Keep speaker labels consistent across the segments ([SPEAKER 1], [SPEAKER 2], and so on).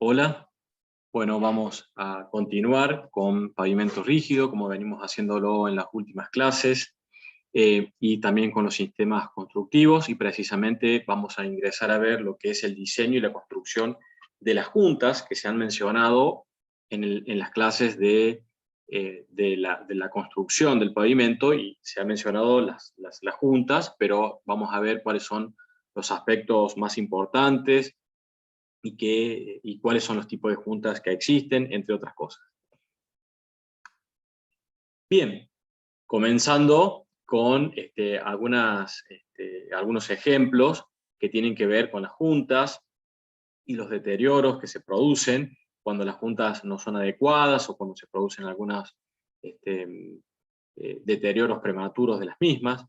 [SPEAKER 1] Hola, bueno, vamos a continuar con pavimento rígido, como venimos haciéndolo en las últimas clases, y también con los sistemas constructivos, y precisamente vamos a ingresar a ver lo que es el diseño y la construcción de las juntas que se han mencionado en las clases de la construcción del pavimento, y se han mencionado las juntas, pero vamos a ver cuáles son los aspectos más importantes y cuáles son los tipos de juntas que existen, entre otras cosas. Bien, comenzando con algunos ejemplos que tienen que ver con las juntas y los deterioros que se producen cuando las juntas no son adecuadas o cuando se producen algunos deterioros prematuros de las mismas.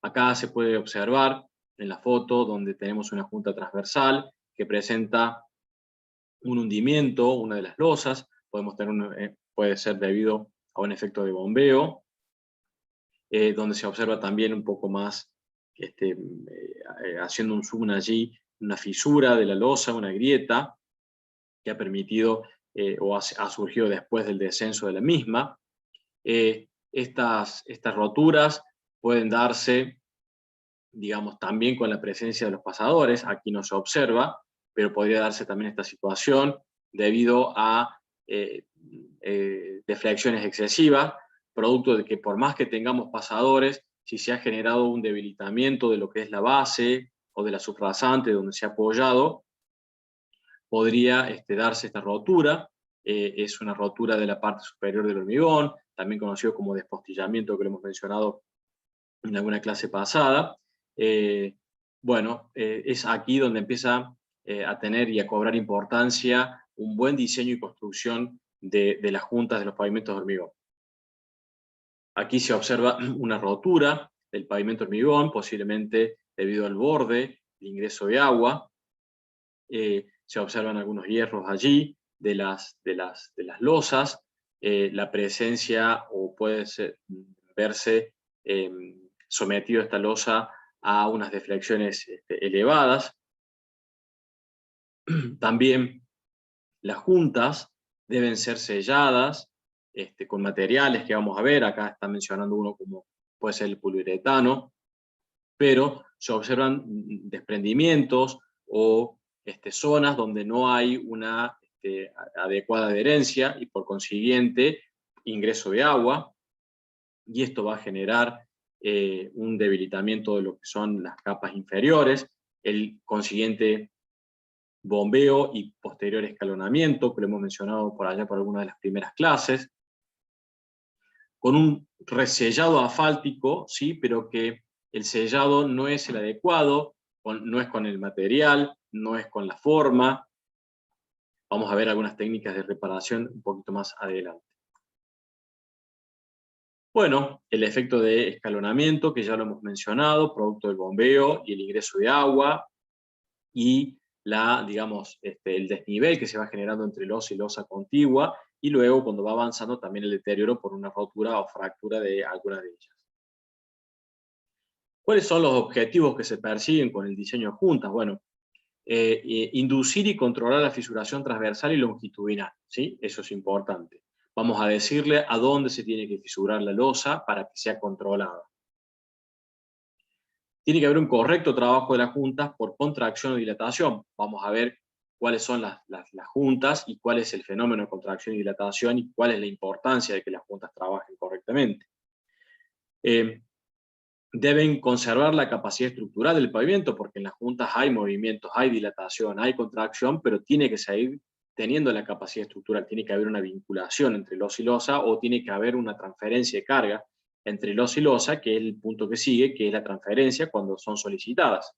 [SPEAKER 1] Acá se puede observar en la foto donde tenemos una junta transversal que presenta un hundimiento, una de las losas, puede ser debido a un efecto de bombeo, donde se observa también un poco más, haciendo un zoom allí, una fisura de la losa, una grieta, que ha permitido ha surgido después del descenso de la misma. Estas roturas pueden darse, digamos, también con la presencia de los pasadores. Aquí no se observa, pero podría darse también esta situación debido a deflecciones excesivas, producto de que por más que tengamos pasadores, si se ha generado un debilitamiento de lo que es la base o de la subrasante donde se ha apoyado, podría darse esta rotura. Es una rotura de la parte superior del hormigón, también conocido como despostillamiento, que lo hemos mencionado en alguna clase pasada. Es aquí donde empieza a tener y a cobrar importancia un buen diseño y construcción de las juntas de los pavimentos de hormigón. Aquí se observa una rotura del pavimento de hormigón, posiblemente debido al borde, el ingreso de agua. Se observan algunos hierros allí de las losas, la presencia, o puede verse sometido a esta losa a unas deflexiones elevadas. También las juntas deben ser selladas con materiales que vamos a ver. Acá está mencionando uno como puede ser el poliuretano, pero se observan desprendimientos o zonas donde no hay una adecuada adherencia y por consiguiente ingreso de agua, y esto va a generar un debilitamiento de lo que son las capas inferiores, el consiguiente bombeo y posterior escalonamiento, que lo hemos mencionado por allá por alguna de las primeras clases, con un resellado asfáltico, ¿sí? Pero que el sellado no es el adecuado, no es con el material, no es con la forma. Vamos a ver algunas técnicas de reparación un poquito más adelante. Bueno, el efecto de escalonamiento, que ya lo hemos mencionado, producto del bombeo y el ingreso de agua, y el desnivel que se va generando entre losa y losa contigua, y luego cuando va avanzando también el deterioro por una rotura o fractura de alguna de ellas. ¿Cuáles son los objetivos que se persiguen con el diseño de juntas? Bueno, inducir y controlar la fisuración transversal y longitudinal, ¿sí? Eso es importante. Vamos a decirle a dónde se tiene que fisurar la losa para que sea controlada. Tiene que haber un correcto trabajo de las juntas por contracción o dilatación. Vamos a ver cuáles son las juntas y cuál es el fenómeno de contracción y dilatación y cuál es la importancia de que las juntas trabajen correctamente. Deben conservar la capacidad estructural del pavimento, porque en las juntas hay movimientos, hay dilatación, hay contracción, pero tiene que seguir teniendo la capacidad estructural. Tiene que haber una vinculación entre losa y losa, o tiene que haber una transferencia de carga entre losa y losa, que es el punto que sigue, que es la transferencia cuando son solicitadas.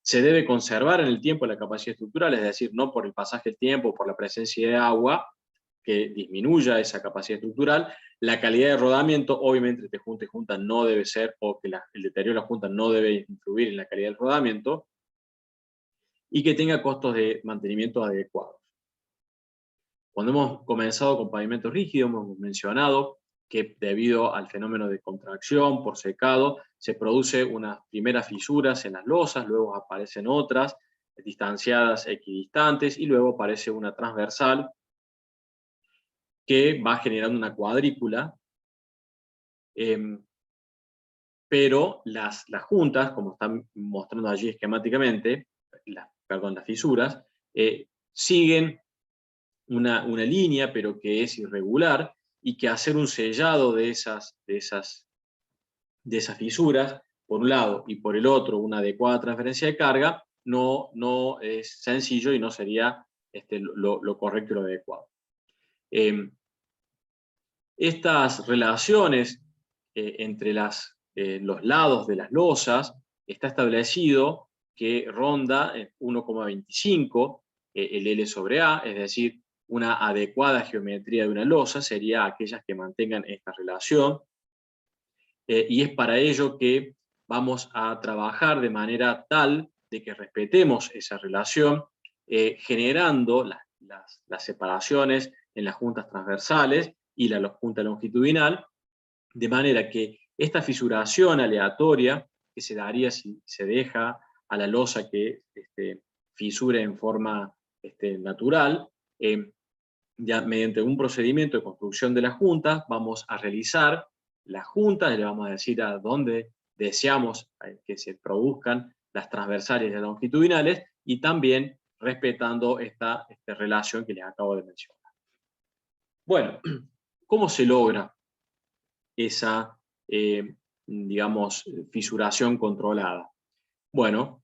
[SPEAKER 1] Se debe conservar en el tiempo la capacidad estructural, es decir, no por el pasaje del tiempo, por la presencia de agua, que disminuya esa capacidad estructural. La calidad de rodamiento, obviamente, entre junta y junta no debe ser, o que el deterioro de la junta no debe influir en la calidad del rodamiento, y que tenga costos de mantenimiento adecuados. Cuando hemos comenzado con pavimento rígido, hemos mencionado que debido al fenómeno de contracción por secado, se produce unas primeras fisuras en las losas, luego aparecen otras, distanciadas, equidistantes, y luego aparece una transversal que va generando una cuadrícula, pero las juntas, como están mostrando allí esquemáticamente, las fisuras, siguen una línea, pero que es irregular, y que hacer un sellado de esas fisuras, por un lado, y por el otro una adecuada transferencia de carga, no es sencillo y no sería lo correcto y lo adecuado. Estas relaciones entre los lados de las losas está establecido que ronda 1,25 el L sobre A, es decir, una adecuada geometría de una losa sería aquellas que mantengan esta relación, y es para ello que vamos a trabajar de manera tal de que respetemos esa relación, generando las separaciones en las juntas transversales y la junta longitudinal, de manera que esta fisuración aleatoria que se daría si se deja a la losa que fisure en forma natural, ya mediante un procedimiento de construcción de las juntas, vamos a realizar las juntas, le vamos a decir a dónde deseamos que se produzcan las transversales y las longitudinales, y también respetando esta relación que les acabo de mencionar. Bueno, ¿cómo se logra esa, digamos, fisuración controlada? Bueno,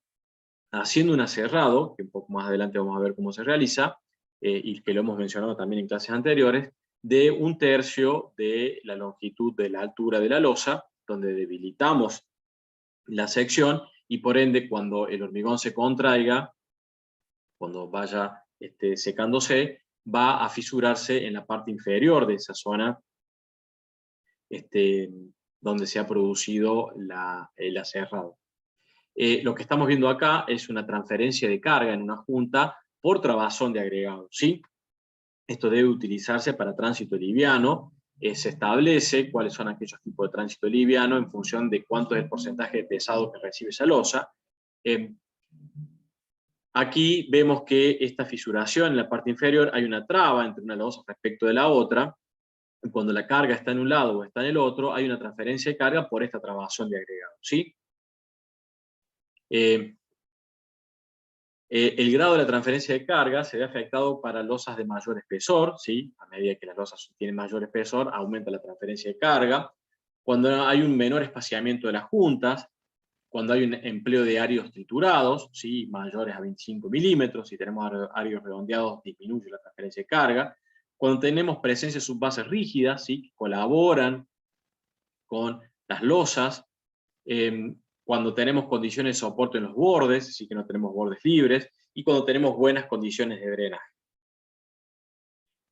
[SPEAKER 1] haciendo un aserrado, que un poco más adelante vamos a ver cómo se realiza, y que lo hemos mencionado también en clases anteriores, de 1/3 de la longitud de la altura de la losa, donde debilitamos la sección, y por ende cuando el hormigón se contraiga, cuando vaya secándose, va a fisurarse en la parte inferior de esa zona donde se ha producido el aserrado. Lo que estamos viendo acá es una transferencia de carga en una junta por trabazón de agregado, ¿sí? Esto debe utilizarse para tránsito liviano. Se establece cuáles son aquellos tipos de tránsito liviano en función de cuánto es el porcentaje de pesado que recibe esa losa. Aquí vemos que esta fisuración en la parte inferior hay una traba entre una losa respecto de la otra. Cuando la carga está en un lado o está en el otro, hay una transferencia de carga por esta trabazón de agregado, ¿sí? El grado de la transferencia de carga se ve afectado para losas de mayor espesor, ¿sí? A medida que las losas tienen mayor espesor, aumenta la transferencia de carga. Cuando hay un menor espaciamiento de las juntas, cuando hay un empleo de arios triturados, ¿sí? Mayores a 25 milímetros, si tenemos arios redondeados, disminuye la transferencia de carga. Cuando tenemos presencia de subbases rígidas, ¿sí? Que colaboran con las losas, cuando tenemos condiciones de soporte en los bordes, así que no tenemos bordes libres, y cuando tenemos buenas condiciones de drenaje.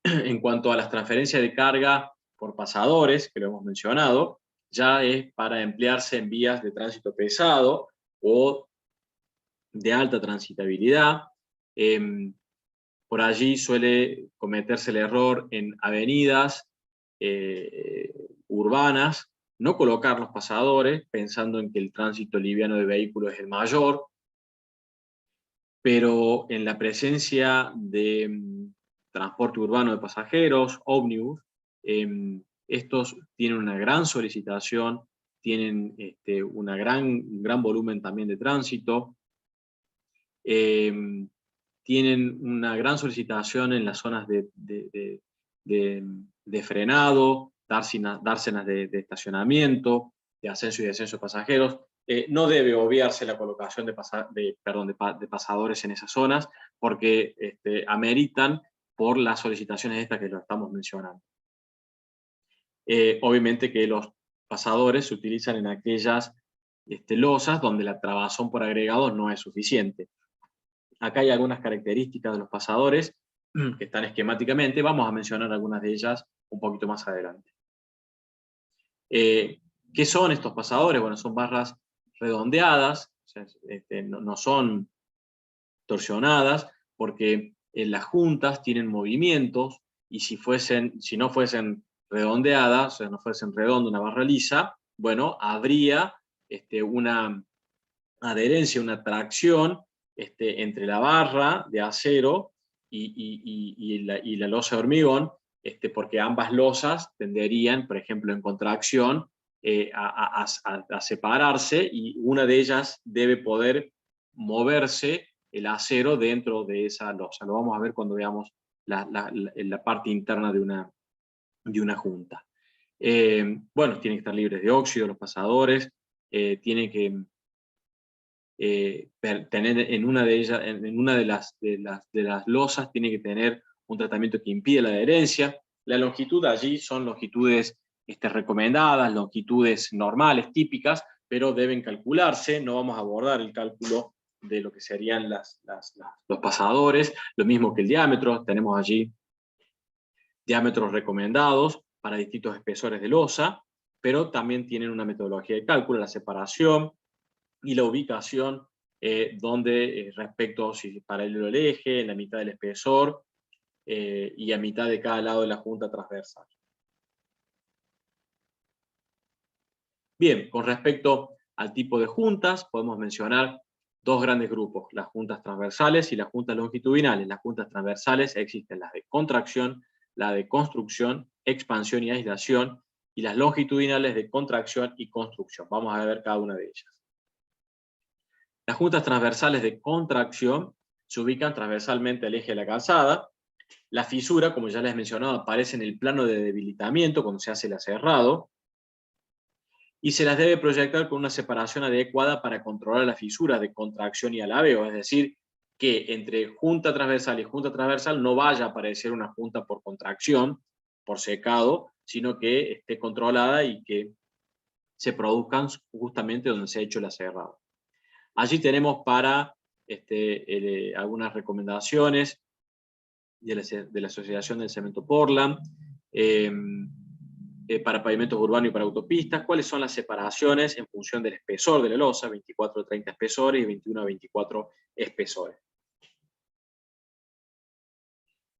[SPEAKER 1] En cuanto a las transferencias de carga por pasadores, que lo hemos mencionado, ya es para emplearse en vías de tránsito pesado o de alta transitabilidad. Por allí suele cometerse el error en avenidas urbanas, no colocar los pasadores, pensando en que el tránsito liviano de vehículos es el mayor, pero en la presencia de transporte urbano de pasajeros, ómnibus, estos tienen una gran solicitación, tienen un gran volumen también de tránsito, tienen una gran solicitación en las zonas de frenado, dársenas de estacionamiento, de ascenso y descenso de pasajeros. No debe obviarse la colocación de pasadores en esas zonas, porque ameritan por las solicitaciones estas que lo estamos mencionando. Obviamente que los pasadores se utilizan en aquellas losas donde la trabazón por agregados no es suficiente. Acá hay algunas características de los pasadores que están esquemáticamente, vamos a mencionar algunas de ellas un poquito más adelante. ¿Qué son estos pasadores? Bueno, son barras redondeadas, o sea, no son torsionadas, porque las juntas tienen movimientos, y si no fuesen redondeadas, o sea, no fuesen redonda una barra lisa, bueno, habría una adherencia, una tracción entre la barra de acero y la losa de hormigón, porque ambas losas tenderían, por ejemplo, en contracción, a separarse, y una de ellas debe poder moverse el acero dentro de esa losa. Lo vamos a ver cuando veamos la parte interna de una junta. Bueno, tienen que estar libres de óxido los pasadores, tienen que tener en una de ellas, en una de las losas, tiene que tener un tratamiento que impide la adherencia. La longitud allí son longitudes recomendadas, longitudes normales, típicas, pero deben calcularse. No vamos a abordar el cálculo de lo que serían los pasadores, lo mismo que el diámetro. Tenemos allí diámetros recomendados para distintos espesores de losa, pero también tienen una metodología de cálculo, la separación y la ubicación, donde respecto si paralelo al eje, en la mitad del espesor, y a mitad de cada lado de la junta transversal. Bien, con respecto al tipo de juntas, podemos mencionar dos grandes grupos: las juntas transversales y las juntas longitudinales. Las juntas transversales existen las de contracción, la de construcción, expansión y aislación, y las longitudinales de contracción y construcción. Vamos a ver cada una de ellas. Las juntas transversales de contracción se ubican transversalmente al eje de la calzada. La fisura, como ya les he mencionado, aparece en el plano de debilitamiento cuando se hace el aserrado, y se las debe proyectar con una separación adecuada para controlar las fisuras de contracción y alabeo, es decir, que entre junta transversal y junta transversal no vaya a aparecer una junta por contracción, por secado, sino que esté controlada y que se produzcan justamente donde se ha hecho el aserrado. Allí tenemos para algunas recomendaciones de la Asociación del Cemento Portland, para pavimentos urbanos y para autopistas, cuáles son las separaciones en función del espesor de la losa, 24 a 30 espesores y 21 a 24 espesores.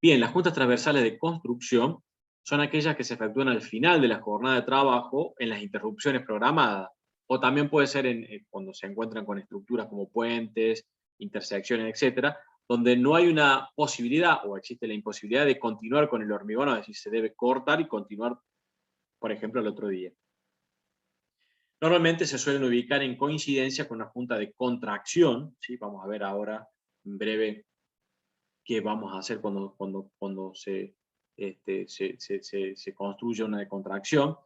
[SPEAKER 1] Bien, las juntas transversales de construcción son aquellas que se efectúan al final de la jornada de trabajo en las interrupciones programadas, o también puede ser cuando se encuentran con estructuras como puentes, intersecciones, etcétera, donde no hay una posibilidad o existe la imposibilidad de continuar con el hormigón, es decir, se debe cortar y continuar, por ejemplo, el otro día. Normalmente se suelen ubicar en coincidencia con una junta de contracción, ¿sí? Vamos a ver ahora en breve qué vamos a hacer cuando se construye una de contracción.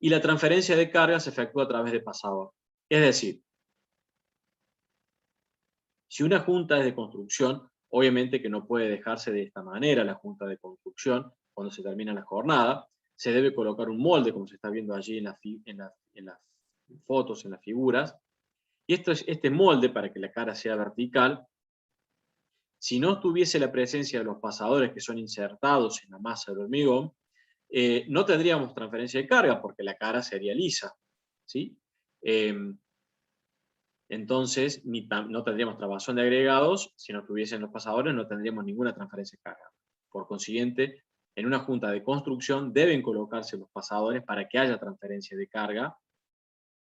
[SPEAKER 1] Y la transferencia de carga se efectúa a través de pasador. Es decir, si una junta es de construcción, obviamente que no puede dejarse de esta manera la junta de construcción cuando se termina la jornada. Se debe colocar un molde, como se está viendo allí en las fotos, en las figuras. Y este molde, para que la cara sea vertical, si no tuviese la presencia de los pasadores que son insertados en la masa del hormigón, no tendríamos transferencia de carga porque la cara sería lisa, ¿sí? Entonces no tendríamos trabazón de agregados. Si no tuviesen los pasadores, no tendríamos ninguna transferencia de carga. Por consiguiente, en una junta de construcción deben colocarse los pasadores para que haya transferencia de carga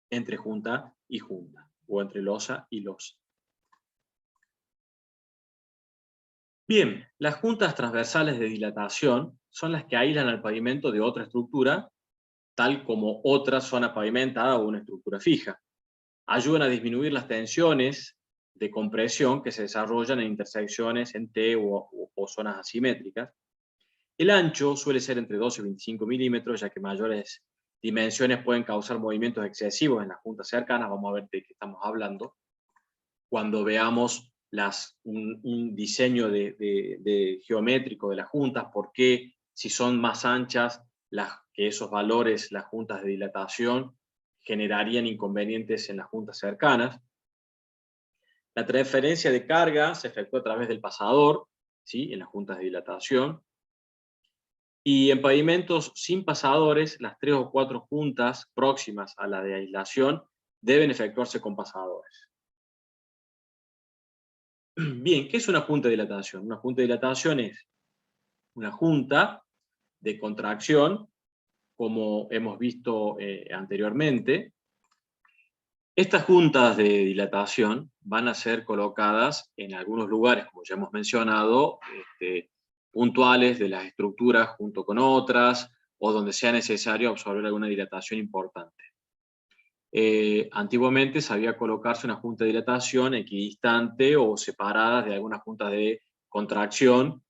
[SPEAKER 1] entre junta y junta, o entre losa y losa. Bien, las juntas transversales de dilatación son las que aíslan al pavimento de otra estructura, tal como otra zona pavimentada o una estructura fija. Ayudan a disminuir las tensiones de compresión que se desarrollan en intersecciones en T o zonas asimétricas. El ancho suele ser entre 12 y 25 milímetros, ya que mayores dimensiones pueden causar movimientos excesivos en las juntas cercanas. Vamos a ver de qué estamos hablando cuando veamos un diseño geométrico de las juntas, por qué, si son más anchas que esos valores, las juntas de dilatación generarían inconvenientes en las juntas cercanas. La transferencia de carga se efectúa a través del pasador, ¿sí? En las juntas de dilatación. Y en pavimentos sin pasadores, las 3 o 4 juntas próximas a la de aislación deben efectuarse con pasadores. Bien, ¿qué es una junta de dilatación? Una junta de dilatación es una junta de contracción, como hemos visto anteriormente, Estas juntas de dilatación van a ser colocadas en algunos lugares, como ya hemos mencionado, puntuales de las estructuras junto con otras, o donde sea necesario absorber alguna dilatación importante. Antiguamente sabía colocarse una junta de dilatación equidistante o separadas de algunas juntas de contracción.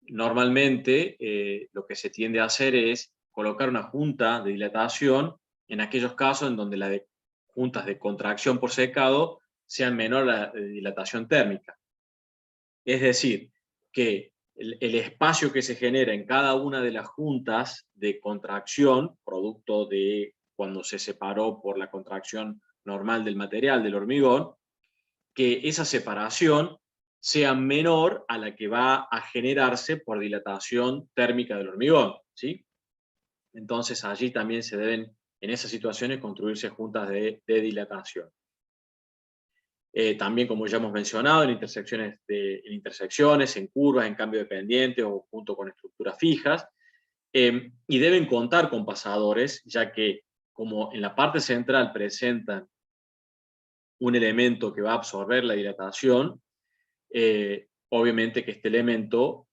[SPEAKER 1] Normalmente lo que se tiende a hacer es colocar una junta de dilatación en aquellos casos en donde las juntas de contracción por secado sean menor a la dilatación térmica. Es decir, que el espacio que se genera en cada una de las juntas de contracción, producto de cuando se separó por la contracción normal del material, del hormigón, que esa separación sea menor a la que va a generarse por dilatación térmica del hormigón, ¿sí? Entonces allí también se deben, en esas situaciones, construirse juntas de dilatación. También, como ya hemos mencionado, en intersecciones, en curvas, en cambio de pendiente o junto con estructuras fijas. Y deben contar con pasadores, ya que como en la parte central presentan un elemento que va a absorber la dilatación, obviamente que este elemento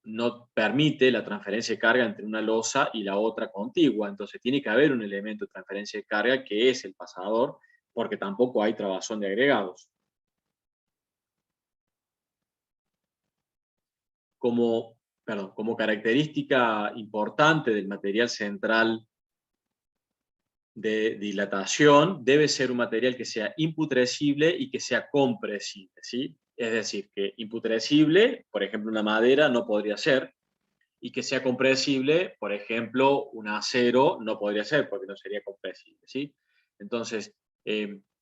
[SPEAKER 1] no permite la transferencia de carga entre una losa y la otra contigua, entonces tiene que haber un elemento de transferencia de carga que es el pasador, porque tampoco hay trabazón de agregados. Como característica importante del material central de dilatación, debe ser un material que sea imputrescible y que sea compresible, ¿sí? Es decir, que imputrescible, por ejemplo, una madera no podría ser, y que sea compresible, por ejemplo, un acero no podría ser, porque no sería compresible, ¿sí? Entonces,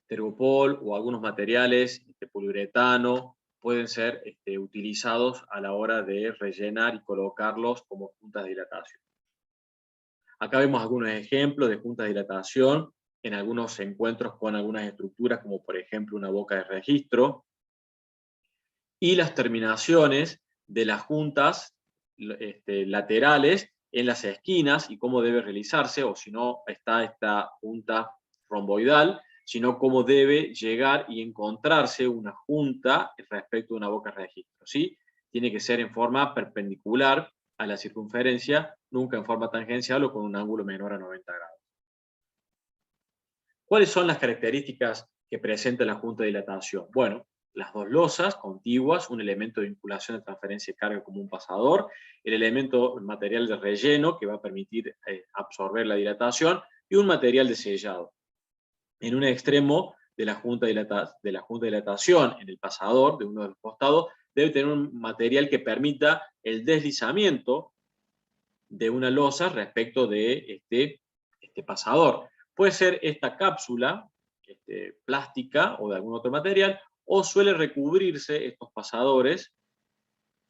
[SPEAKER 1] tergopol o algunos materiales, poliuretano, pueden ser utilizados a la hora de rellenar y colocarlos como juntas de dilatación. Acá vemos algunos ejemplos de juntas de dilatación en algunos encuentros con algunas estructuras, como por ejemplo una boca de registro, y las terminaciones de las juntas laterales en las esquinas y cómo debe realizarse, o si no está esta junta romboidal, sino cómo debe llegar y encontrarse una junta respecto a una boca de registro, ¿sí? Tiene que ser en forma perpendicular a la circunferencia, nunca en forma tangencial o con un ángulo menor a 90 grados. ¿Cuáles son las características que presenta la junta de dilatación? Bueno, las dos losas contiguas, un elemento de vinculación de transferencia de carga como un pasador, el elemento material de relleno que va a permitir absorber la dilatación y un material de sellado. En un extremo de la junta de dilatación, en el pasador de uno de los costados, debe tener un material que permita el deslizamiento de una losa respecto de este pasador. Puede ser esta cápsula plástica o de algún otro material, o suele recubrirse estos pasadores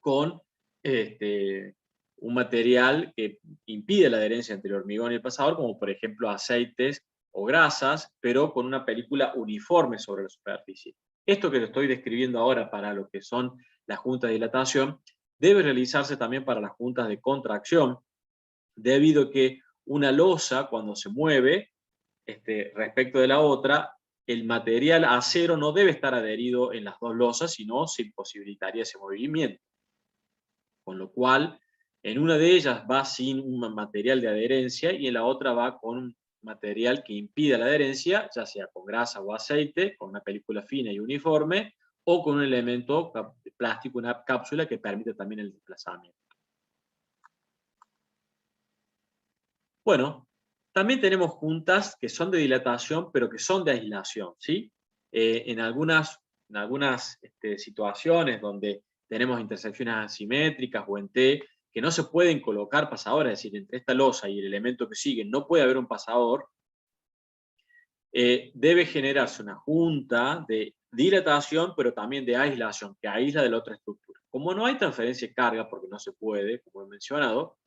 [SPEAKER 1] con un material que impide la adherencia entre el hormigón y el pasador, como por ejemplo aceites o grasas, pero con una película uniforme sobre la superficie. Esto que te estoy describiendo ahora para lo que son las juntas de dilatación, debe realizarse también para las juntas de contracción, debido a que una losa, cuando se mueve respecto de la otra, el material acero no debe estar adherido en las dos losas, sino se imposibilitaría ese movimiento. Con lo cual, en una de ellas va sin un material de adherencia y en la otra va con un material que impida la adherencia, ya sea con grasa o aceite, con una película fina y uniforme, o con un elemento plástico, una cápsula que permite también el desplazamiento. Bueno, también tenemos juntas que son de dilatación, pero que son de aislación, ¿sí? En algunas situaciones donde tenemos intersecciones asimétricas o en T, que no se pueden colocar pasadores, es decir, entre esta losa y el elemento que sigue no puede haber un pasador, debe generarse una junta de dilatación, pero también de aislación, que aísla de la otra estructura. Como no hay transferencia de carga, porque no se puede, como he mencionado,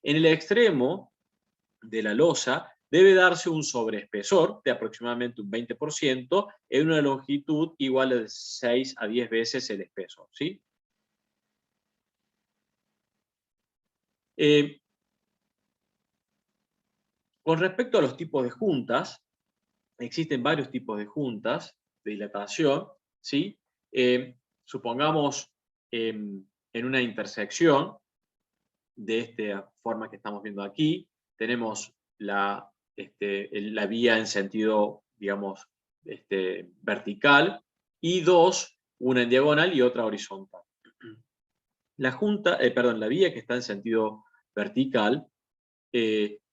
[SPEAKER 1] en el extremo de la losa debe darse un sobreespesor de aproximadamente un 20% en una longitud igual a 6 a 10 veces el espesor, ¿sí? Con respecto a los tipos de juntas, existen varios tipos de juntas de dilatación, ¿sí? Supongamos en una intersección de esta forma que estamos viendo aquí, tenemos la vía en sentido, digamos, vertical, y dos, una en diagonal y otra horizontal. La vía que está en sentido vertical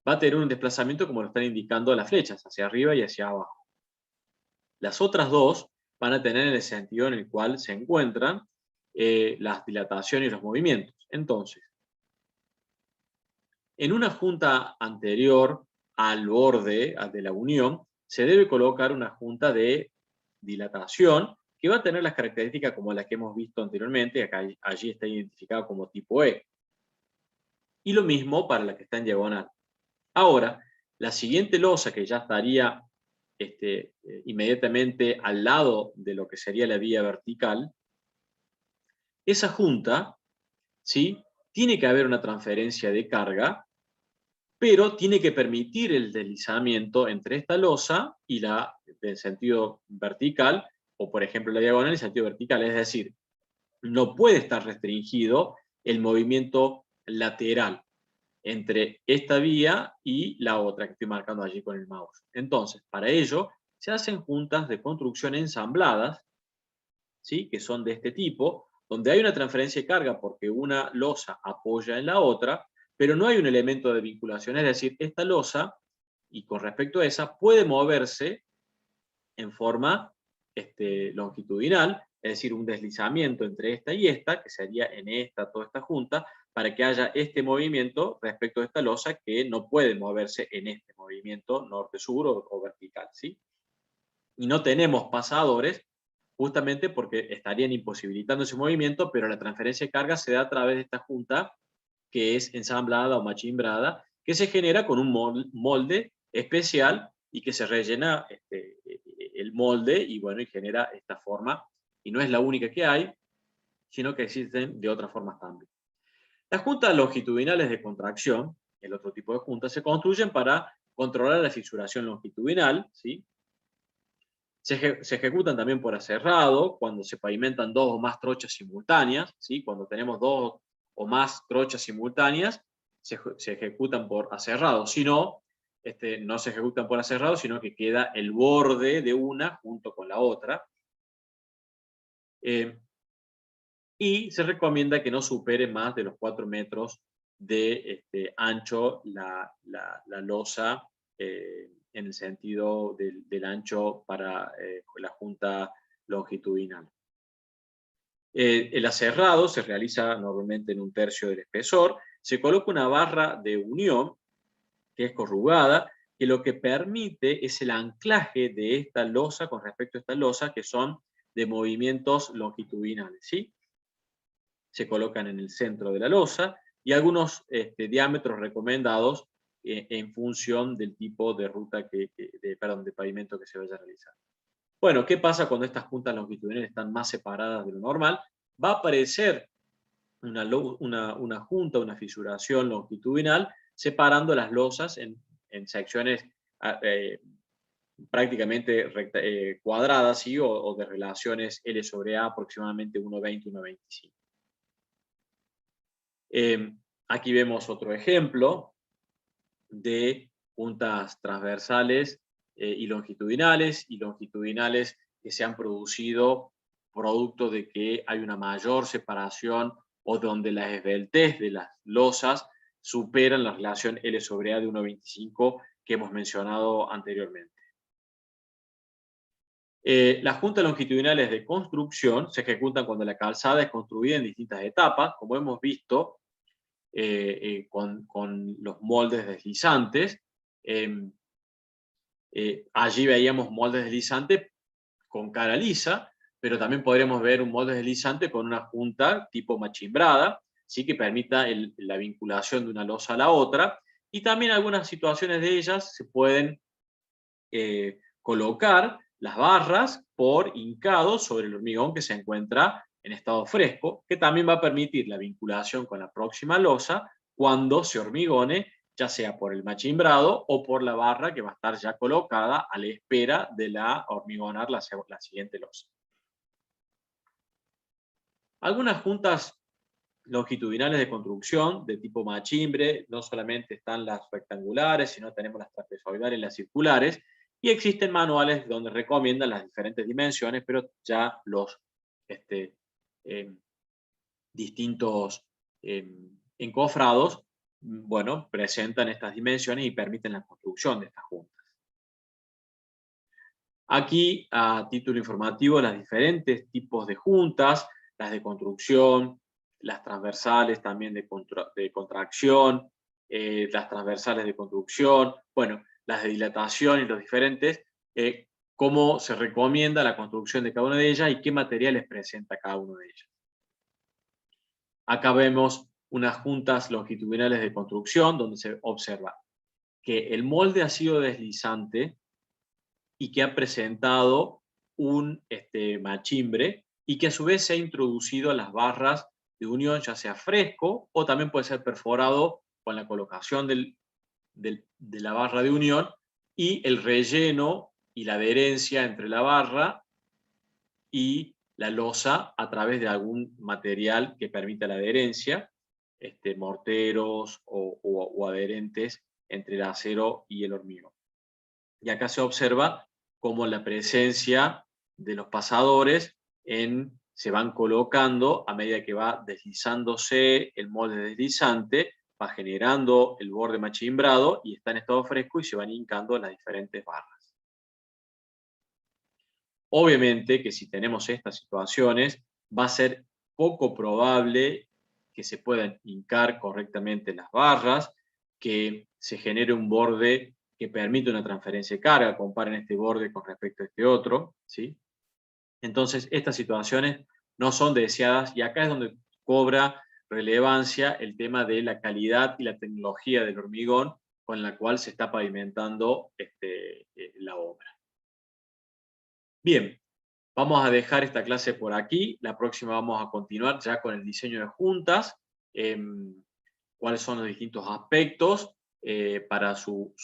[SPEAKER 1] va a tener un desplazamiento como lo están indicando las flechas, hacia arriba y hacia abajo. Las otras dos van a tener el sentido en el cual se encuentran las dilataciones y los movimientos. Entonces, en una junta anterior al borde de la unión, se debe colocar una junta de dilatación que va a tener las características como las que hemos visto anteriormente, allí está identificado como tipo E. Y lo mismo para la que está en diagonal. Ahora, la siguiente losa, que ya estaría inmediatamente al lado de lo que sería la vía vertical, esa junta, ¿sí?, tiene que haber una transferencia de carga, pero tiene que permitir el deslizamiento entre esta losa y la del sentido vertical, o por ejemplo la diagonal en sentido vertical, es decir, no puede estar restringido el movimiento lateral entre esta vía y la otra que estoy marcando allí con el mouse. Entonces, para ello, se hacen juntas de construcción ensambladas, ¿sí?, que son de este tipo, donde hay una transferencia de carga porque una losa apoya en la otra, pero no hay un elemento de vinculación, es decir, esta losa, y con respecto a esa, puede moverse en forma longitudinal, es decir, un deslizamiento entre esta y esta, que sería en toda esta junta, para que haya este movimiento respecto a esta losa que no puede moverse en este movimiento norte-sur o vertical, ¿sí? Y no tenemos pasadores, justamente porque estarían imposibilitando ese movimiento, pero la transferencia de carga se da a través de esta junta, que es ensamblada o machimbrada, que se genera con un molde especial y que se rellena el molde y bueno, y genera esta forma, y no es la única que hay, sino que existen de otras formas también. Las juntas longitudinales de contracción, el otro tipo de juntas, se construyen para controlar la fisuración longitudinal, ¿sí? Se ejecutan también por aserrado, cuando se pavimentan dos o más trochas simultáneas, ¿sí? Cuando tenemos dos o más trochas simultáneas, se ejecutan por aserrado. Si no, no se ejecutan por aserrado, sino que queda el borde de una junto con la otra. Y se recomienda que no supere más de los 4 metros de ancho la losa, en el sentido del ancho para la junta longitudinal. El aserrado se realiza normalmente en 1/3 del espesor. Se coloca una barra de unión, que es corrugada, que lo que permite es el anclaje de esta losa con respecto a esta losa, que son de movimientos longitudinales, ¿sí? Se colocan en el centro de la losa, y algunos diámetros recomendados en función del tipo de ruta de pavimento que se vaya a realizar. Bueno, ¿qué pasa cuando estas juntas longitudinales están más separadas de lo normal? Va a aparecer una junta, una fisuración longitudinal, separando las losas en secciones prácticamente cuadradas, ¿sí?, o de relaciones L sobre A aproximadamente 1,20, 1,25. Aquí vemos otro ejemplo de juntas transversales y longitudinales que se han producido producto de que hay una mayor separación o donde la esbeltez de las losas superan la relación L sobre A de 1,25 que hemos mencionado anteriormente. Las juntas longitudinales de construcción se ejecutan cuando la calzada es construida en distintas etapas, como hemos visto con los moldes deslizantes. Allí veíamos moldes deslizantes con cara lisa, pero también podríamos ver un molde deslizante con una junta tipo machimbrada, ¿sí?, que permita la vinculación de una losa a la otra, y también algunas situaciones de ellas se pueden colocar las barras por hincado sobre el hormigón que se encuentra en estado fresco, que también va a permitir la vinculación con la próxima losa cuando se hormigone ya sea por el machimbrado o por la barra que va a estar ya colocada a la espera de la hormigonar la siguiente losa. Algunas juntas longitudinales de construcción de tipo machimbre, no solamente están las rectangulares, sino tenemos las trapezoidales y las circulares, y existen manuales donde recomiendan las diferentes dimensiones, pero ya los distintos encofrados, bueno, presentan estas dimensiones y permiten la construcción de estas juntas. Aquí, a título informativo, los diferentes tipos de juntas, las de construcción, las transversales también de contracción, las transversales de construcción, bueno, las de dilatación y los diferentes, cómo se recomienda la construcción de cada una de ellas y qué materiales presenta cada una de ellas. Acá vemos unas juntas longitudinales de construcción donde se observa que el molde ha sido deslizante y que ha presentado un machimbre y que a su vez se ha introducido las barras de unión, ya sea fresco o también puede ser perforado con la colocación de la barra de unión y el relleno y la adherencia entre la barra y la losa a través de algún material que permita la adherencia, morteros o adherentes entre el acero y el hormigón. Y acá se observa cómo la presencia de los pasadores se van colocando a medida que va deslizándose el molde deslizante, va generando el borde machimbrado y está en estado fresco y se van hincando las diferentes barras. Obviamente que si tenemos estas situaciones, va a ser poco probable que se puedan hincar correctamente las barras, que se genere un borde que permite una transferencia de carga. Comparen este borde con respecto a este otro, ¿sí? Entonces, estas situaciones no son deseadas y acá es donde cobra relevancia el tema de la calidad y la tecnología del hormigón con la cual se está pavimentando la obra. Bien, vamos a dejar esta clase por aquí. La próxima vamos a continuar ya con el diseño de juntas, cuáles son los distintos aspectos para su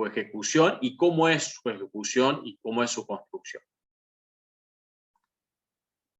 [SPEAKER 1] ejecución y cómo es su ejecución y cómo es su construcción.